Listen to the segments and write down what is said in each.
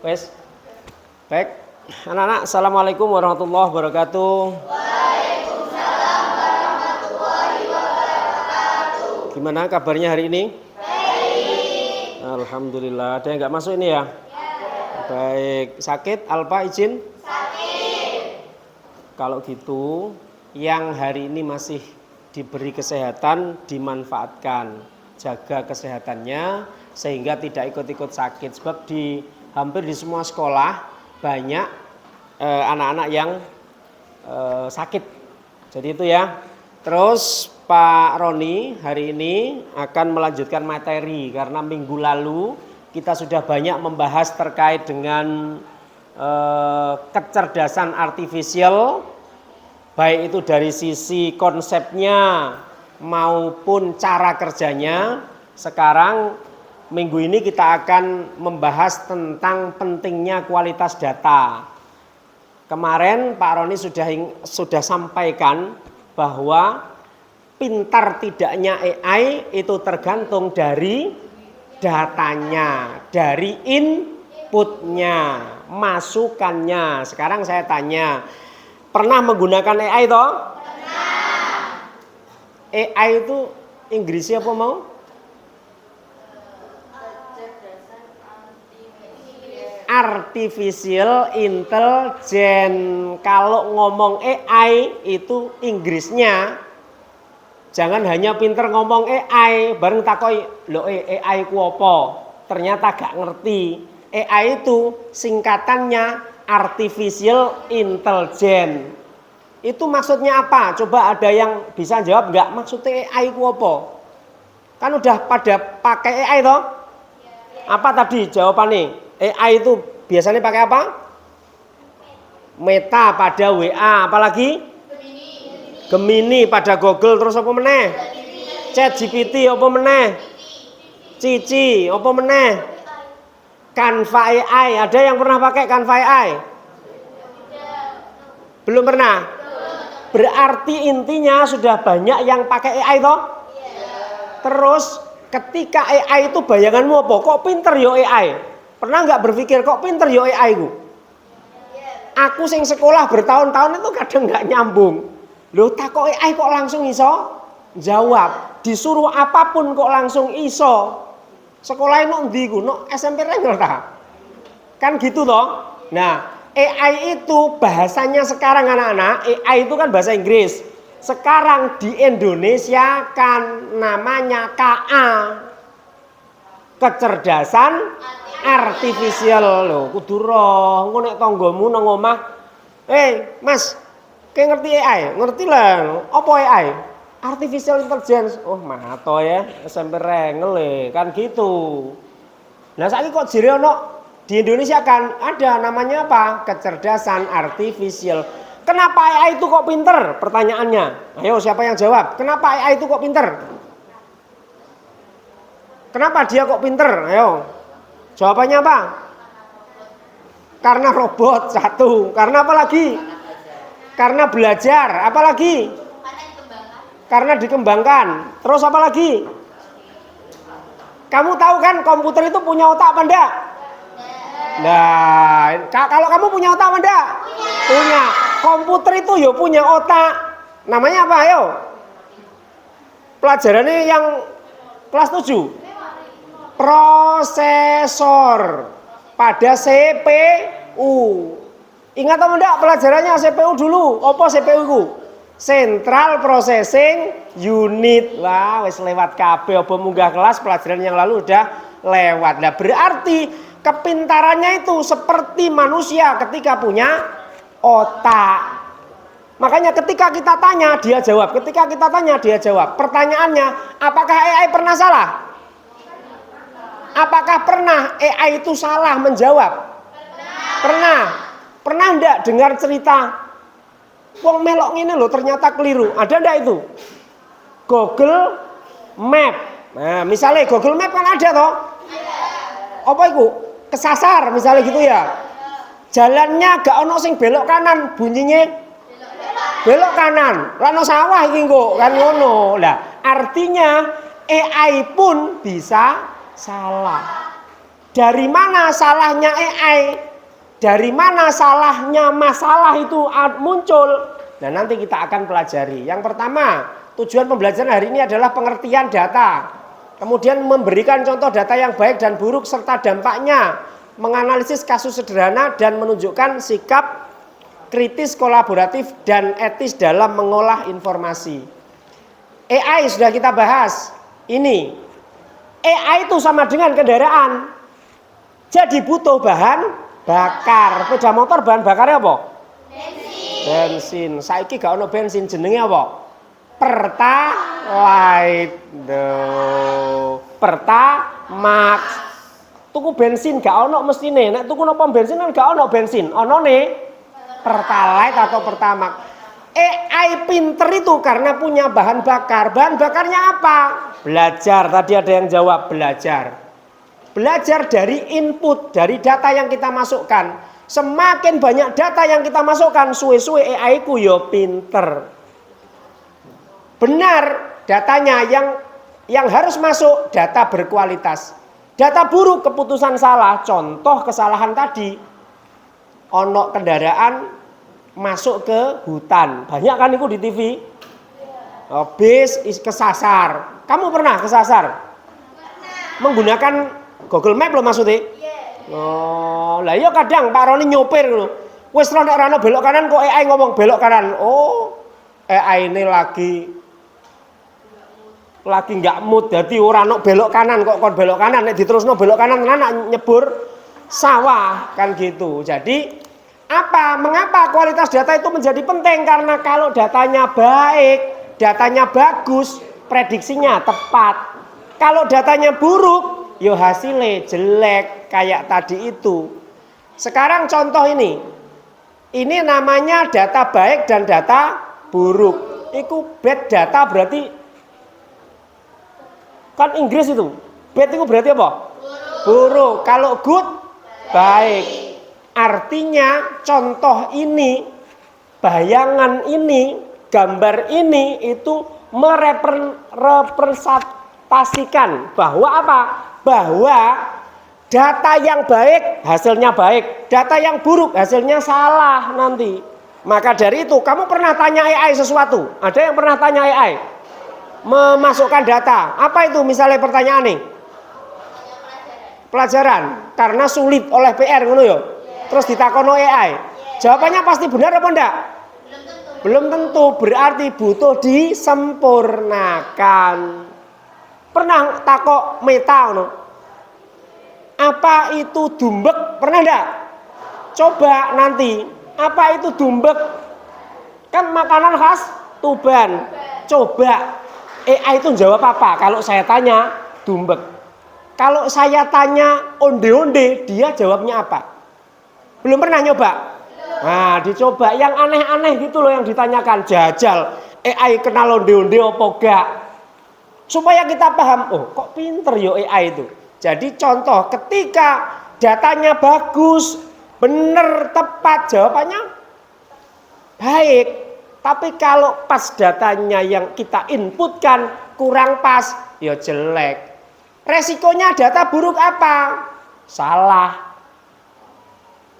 Wes. Baik. Anak-anak, assalamualaikum warahmatullahi wabarakatuh. Waalaikumsalam warahmatullahi wabarakatuh. Gimana kabarnya hari ini? Baik. Alhamdulillah. Ada yang nggak masuk ini ya? Baik. Sakit? Alpa izin? Sakit. Kalau gitu, yang hari ini masih diberi kesehatan dimanfaatkan. Jaga kesehatannya sehingga tidak ikut-ikut sakit. Sebab hampir di semua sekolah banyak anak-anak yang sakit. Jadi itu ya. Terus Pak Roni hari ini akan melanjutkan materi karena minggu lalu kita sudah banyak membahas terkait dengan kecerdasan artifisial, baik itu dari sisi konsepnya maupun cara kerjanya. Sekarang minggu ini kita akan membahas tentang pentingnya kualitas data. Kemarin Pak Roni sudah sampaikan bahwa pintar tidaknya AI itu tergantung dari datanya, dari inputnya, masukannya. Sekarang saya tanya, pernah menggunakan AI toh? Pernah. AI itu Inggrisnya apa mau? Artificial Intelligence. Kalau ngomong AI itu Inggrisnya, jangan hanya pinter ngomong AI, bareng takoi, lo AI ku apa? Ternyata gak ngerti. AI itu singkatannya Artificial Intelligence. Itu maksudnya apa? Coba ada yang bisa jawab nggak? Maksudnya AI ku apa? Kan udah pada pakai AI toh? Apa tadi jawabannya? AI itu biasanya pakai apa? Meta pada WA, apalagi? Gemini pada Google, terus apa meneh? ChatGPT apa meneh? Cici apa meneh? Canva AI, ada yang pernah pakai Canva AI? Belum pernah? Berarti intinya sudah banyak yang pakai AI toh? Terus ketika AI itu bayanganmu apa? Kok pinter yo AI? Pernah nggak berpikir kok pinter yo AI ku? Aku sing sekolah bertahun-tahun itu kadang nggak nyambung. Loh takok AI kok langsung iso jawab? Disuruh apapun kok langsung iso. Sekolah itu ndi ku? No SMP Rengel ta? Kan gitu toh? Nah, AI itu bahasanya sekarang anak-anak, AI itu kan bahasa Inggris. Sekarang di Indonesia kan namanya KA. Kecerdasan artifisial. Lho kudu roh, engko nek tanggamu nang omah, Mas, kayak ngerti AI? Ngerti lah. Apa AI? Artificial Intelligence. Oh, mato ya, SMP Rengel kan gitu. Nah, saiki kok jere ono di Indonesia kan ada namanya apa? Kecerdasan artifisial. Kenapa AI itu kok pinter? Pertanyaannya. Ayo siapa yang jawab? Kenapa AI itu kok pinter? Kenapa dia kok pinter? Ayo. Jawabannya apa? Karena robot satu. Karena apa lagi? Karena belajar. Apa lagi? Karena dikembangkan. Terus apa lagi? Kamu tahu kan komputer itu punya otak apa enggak? Nah, kalau kamu punya otak apa enggak? Punya. Komputer itu ya punya otak. Namanya apa? Ayo. Pelajarannya yang kelas 7. Prosesor pada CPU. Ingat atau enggak pelajarannya CPU dulu? Apa CPU ku? Central Processing Unit. Wah, wis lewat kabeh apa munggah kelas pelajaran yang lalu udah lewat. Nah, berarti kepintarannya itu seperti manusia ketika punya otak. Makanya ketika kita tanya dia jawab, ketika kita tanya dia jawab. Pertanyaannya, apakah AI pernah salah? Apakah pernah AI itu salah menjawab? Pernah. Pernah enggak dengar cerita wong melok ngene lho ternyata keliru? Ada enggak itu? Google Map. Nah, misalnya Google Map kan ada toh? Apa itu? Kesasar misalnya gitu ya. Jalannya gak ono sing belok kanan, bunyinya belok kanan. Lah ono sawah iki kok kan ngono. Lah, artinya AI pun bisa salah. Dari mana salahnya AI? Dari mana salahnya masalah itu muncul? Nah, nanti kita akan pelajari. Yang pertama, tujuan pembelajaran hari ini adalah pengertian data. Kemudian memberikan contoh data yang baik dan buruk serta dampaknya. Menganalisis kasus sederhana dan menunjukkan sikap kritis, kolaboratif, dan etis dalam mengolah informasi. AI sudah kita bahas. Ini AI itu sama dengan kendaraan. Jadi butuh bahan bakar. Sepeda motor bahan bakarnya apa? Bensin. Saiki gak ono bensin, jenenge apa? Pertalite. Pertamax. Tuku bensin gak ono mestine. Nek tuku no pom bensin kan gak ono bensin. Onone Pertalite atau Pertamax. AI pinter itu karena punya bahan bakar. Bahan bakarnya apa? Belajar. Tadi ada yang jawab, belajar. Belajar dari input, dari data yang kita masukkan. Semakin banyak data yang kita masukkan, suwe-suwe AI ku yo pinter. Benar datanya yang harus masuk data berkualitas. Data buruk, keputusan salah. Contoh kesalahan tadi, ono kendaraan masuk ke hutan. Banyak kan itu di TV. Bis kesasar. Kamu pernah kesasar? Menggunakan Google Map lo maksudnya? Oh, lah iya kadang Pak Roni nyopir lho. Wis rono belok kanan kok AI ngomong belok kanan. Oh, AI ini lagi nggak mood, jadi ora ono belok kanan kok kon belok kanan, nek diterusno belok kanan anak nyebur sawah kan gitu. Jadi apa? Mengapa kualitas data itu menjadi penting? Karena kalau datanya baik, datanya bagus, prediksinya tepat. Kalau datanya buruk, yo hasilnya jelek kayak tadi itu. Sekarang contoh ini. Ini namanya data baik dan data buruk. Itu bad data berarti kan Inggris itu. Bad itu berarti apa? Buruk. Kalau good baik. Artinya contoh ini, bayangan ini, gambar ini itu merepresentasikan bahwa apa? Bahwa data yang baik hasilnya baik, data yang buruk hasilnya salah nanti. Maka dari itu kamu pernah tanya AI sesuatu? Ada yang pernah tanya AI? Memasukkan data. Apa itu misalnya pertanyaan nih? Pelajaran. Karena sulit oleh PR ngono ya. Terus ditakono AI. Jawabannya pasti benar apa enggak? Belum tentu. Berarti butuh disempurnakan. Pernah takok Meta no? Apa itu dumbek? Pernah enggak? Coba nanti. Apa itu dumbek? Kan makanan khas Tuban. Coba AI itu jawab apa? Kalau saya tanya dumbek. Kalau saya tanya onde-onde, dia jawabnya apa? Belum pernah nyoba? Nah, dicoba yang aneh-aneh gitu loh yang ditanyakan. Jajal AI kenal onde-onde apa enggak? Supaya kita paham, oh kok pinter yo AI itu. Jadi contoh ketika datanya bagus, bener, tepat, jawabannya baik. Tapi kalau pas datanya yang kita inputkan kurang pas, ya jelek. Resikonya data buruk apa? Salah.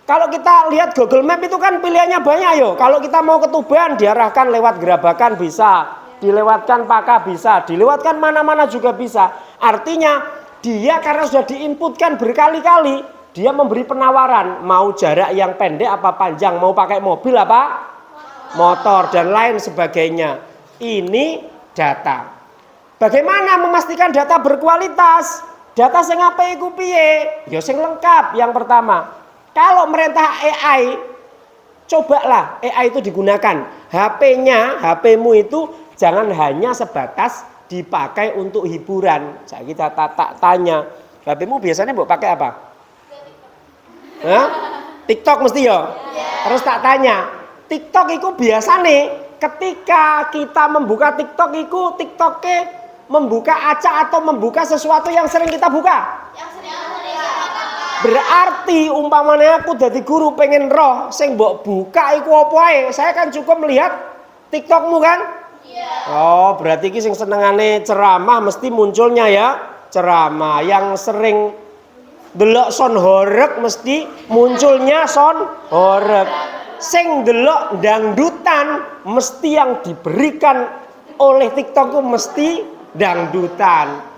Kalau kita lihat Google Map itu kan pilihannya banyak yo. Kalau kita mau ke Tuban diarahkan lewat Gerabakan bisa. Dilewatkan Paka bisa, dilewatkan mana-mana juga bisa. Artinya dia karena sudah diinputkan berkali-kali, dia memberi penawaran mau jarak yang pendek apa panjang, mau pakai mobil apa motor dan lain sebagainya. Ini data. Bagaimana memastikan data berkualitas? Data sing apik iku piye? Ya sing lengkap. Yang pertama, kalau merintah AI, cobalah AI itu digunakan. HP-mu itu jangan hanya sebatas dipakai untuk hiburan. Saya kita tanya, HP-mu biasanya mbok pakai apa? Hah? TikTok mesti ya? Terus tak tanya, TikTok itu biasanya ketika kita membuka TikTok itu, TikToknya membuka acak atau membuka sesuatu yang sering kita buka? Berarti umpamanya aku jadi guru pengen roh sing mbok buka iku apa ae, saya kan cukup melihat TikTokmu kan? Oh, berarti ki sing senengane ceramah mesti munculnya ya ceramah. Yang sering delok son horeg mesti munculnya son horeg. Sing delok dangdutan mesti yang diberikan oleh TikTok itu mesti dangdutan.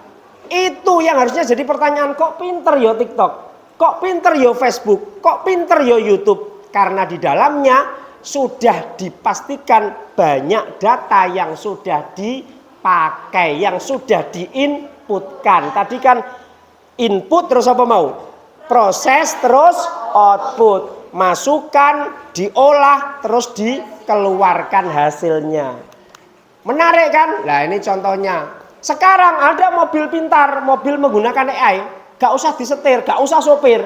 Itu yang harusnya jadi pertanyaan, kok pinter yo TikTok, kok pinter yo Facebook, kok pinter yo YouTube. Karena di dalamnya sudah dipastikan banyak data yang sudah dipakai, yang sudah diinputkan. Tadi kan input terus apa mau? Proses terus output. Masukkan, diolah, terus dikeluarkan hasilnya. Menarik kan? Nah ini contohnya. Sekarang ada mobil pintar, mobil menggunakan AI, gak usah disetir, gak usah sopir.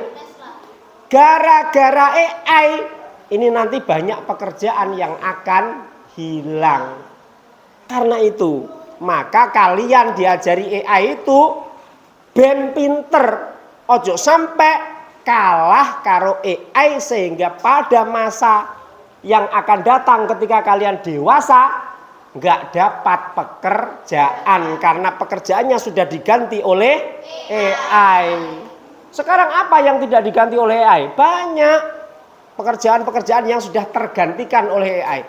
Gara-gara AI, ini nanti banyak pekerjaan yang akan hilang. Karena itu, maka kalian diajari AI itu ben pinter. Ojo sampai kalah karo AI sehingga pada masa yang akan datang ketika kalian dewasa nggak dapat pekerjaan karena pekerjaannya sudah diganti oleh AI. Sekarang apa yang tidak diganti oleh AI? Banyak pekerjaan-pekerjaan yang sudah tergantikan oleh AI.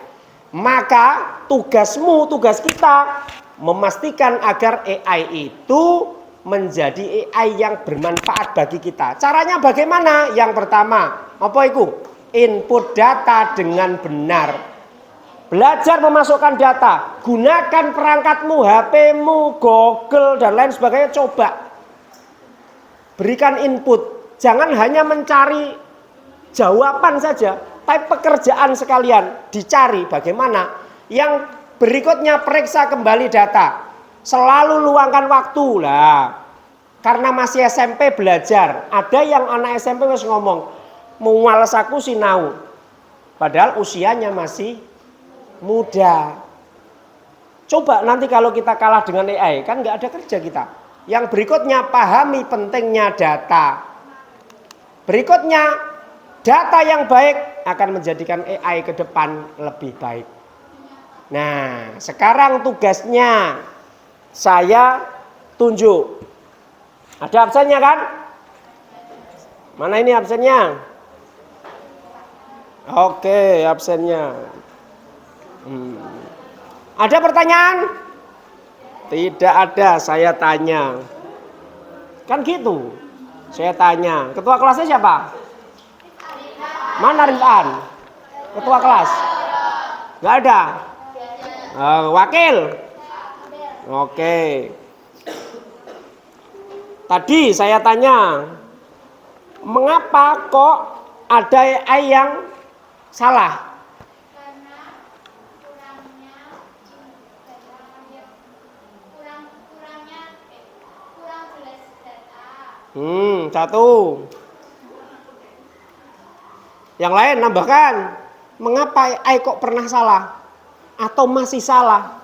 Maka tugasmu, tugas kita memastikan agar AI itu menjadi AI yang bermanfaat bagi kita. Caranya bagaimana? Yang pertama, apa itu? Input data dengan benar. Belajar memasukkan data, gunakan perangkatmu, HP-mu, Google dan lain sebagainya, coba. Berikan input, jangan hanya mencari jawaban saja, tapi pekerjaan sekalian dicari bagaimana. Yang berikutnya periksa kembali data, selalu luangkan waktu lah. Karena masih SMP belajar, ada yang anak SMP harus ngomong, males aku sinau, padahal usianya masih muda. Coba nanti kalau kita kalah dengan AI, kan nggak ada kerja kita. Yang berikutnya pahami pentingnya data. Berikutnya data yang baik akan menjadikan AI ke depan lebih baik. Nah, sekarang tugasnya saya tunjuk. Ada absennya kan? Mana ini absennya? Oke, absennya. Ada pertanyaan? Tidak ada, saya tanya. Kan gitu. Saya tanya. Ketua kelasnya siapa? Mana Rifan? Ketua kelas? Gak ada. Wakil? Oke. Tadi saya tanya, mengapa kok ada AI yang salah? Satu. Yang lain nambahkan, mengapa AI kok pernah salah? Atau masih salah?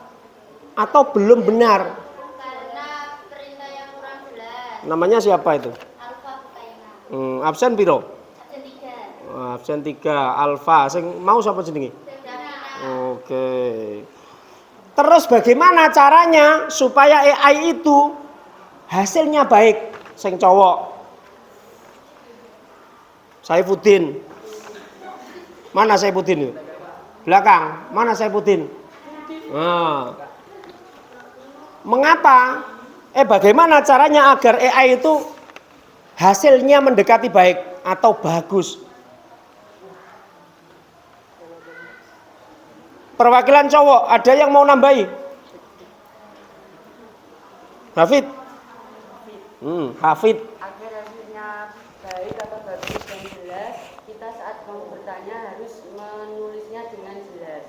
Atau belum benar? Karena perintah yang kurang jelas. Namanya siapa itu? Alfa Butaina. Absen piro? Absen 3. Absen 3. Alfa. Sing mau siapa jenenge? Oke. Terus bagaimana caranya supaya AI itu hasilnya baik? Sing cowok. Saifuddin. Mana Saifuddin itu? Belakang. Mana Saifuddin? Nah. Mengapa? Bagaimana caranya agar AI itu hasilnya mendekati baik atau bagus? Perwakilan cowok, ada yang mau nambahi? Hafid? Hafid. Agar hasilnya baik atau bagus dan jelas, kita saat mau bertanya harus menulisnya dengan jelas.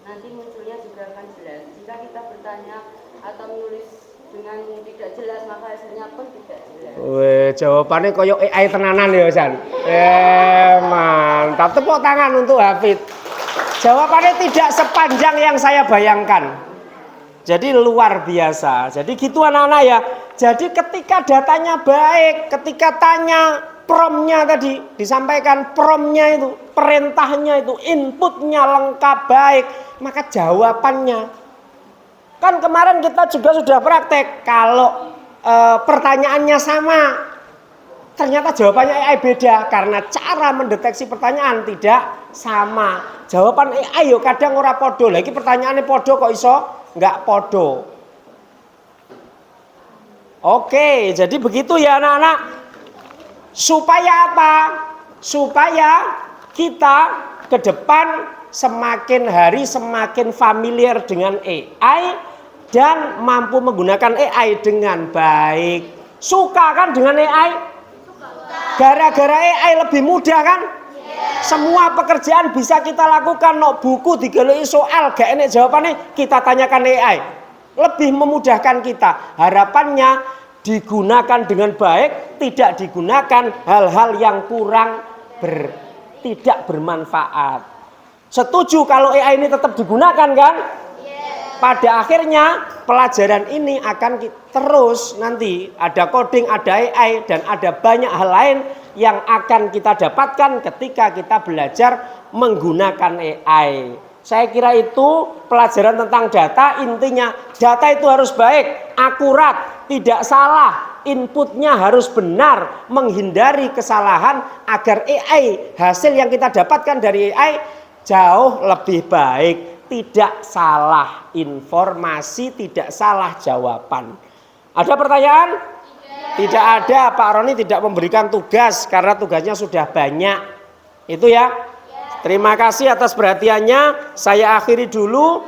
Nanti munculnya juga akan jelas. Jika kita bertanya atau menulis dengan tidak jelas, maka hasilnya pun tidak jelas. Jawabannya koyok AI tenanan ya, San. Mantap. Tepuk tangan untuk Hafid. Jawabannya tidak sepanjang yang saya bayangkan. Jadi luar biasa. Jadi gitu anak-anak ya. Jadi ketika datanya baik, ketika tanya promptnya tadi disampaikan, promptnya itu, perintahnya itu, inputnya lengkap baik, maka jawabannya. Kan kemarin kita juga sudah praktek, kalau pertanyaannya sama, Ternyata jawabannya AI beda karena cara mendeteksi pertanyaan tidak sama. Jawaban AI yo kadang ora podo. Lagi pertanyaannya podo kok iso nggak podo. Oke, jadi begitu ya anak-anak. Supaya apa? Supaya kita ke depan semakin hari semakin familiar dengan AI dan mampu menggunakan AI dengan baik. Suka kan dengan AI? Gara-gara AI lebih mudah kan? Semua pekerjaan bisa kita lakukan. No buku digelui soal gak enak jawabannya, kita tanyakan AI. Lebih memudahkan kita. Harapannya digunakan dengan baik, tidak digunakan hal-hal yang kurang tidak bermanfaat. Setuju kalau AI ini tetap digunakan kan? Pada akhirnya pelajaran ini akan terus nanti ada coding, ada AI dan ada banyak hal lain yang akan kita dapatkan ketika kita belajar menggunakan AI. Saya kira itu pelajaran tentang data. Intinya data itu harus baik, akurat, tidak salah, inputnya harus benar, menghindari kesalahan agar AI, hasil yang kita dapatkan dari AI jauh lebih baik, tidak salah informasi, tidak salah jawaban. Ada pertanyaan? Tidak ada. Pak Roni tidak memberikan tugas karena tugasnya sudah banyak. Itu ya. Terima kasih atas perhatiannya. Saya akhiri dulu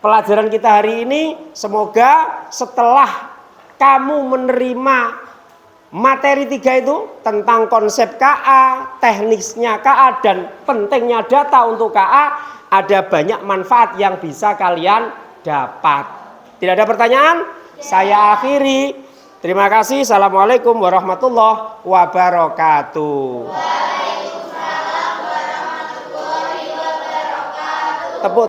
pelajaran kita hari ini. Semoga setelah kamu menerima materi 3 itu tentang konsep KA, teknisnya KA dan pentingnya data untuk KA, ada banyak manfaat yang bisa kalian dapat. Tidak ada pertanyaan? Saya akhiri. Terima kasih. Assalamualaikum warahmatullahi wabarakatuh. Waalaikumsalam warahmatullahi wabarakatuh. Tepuk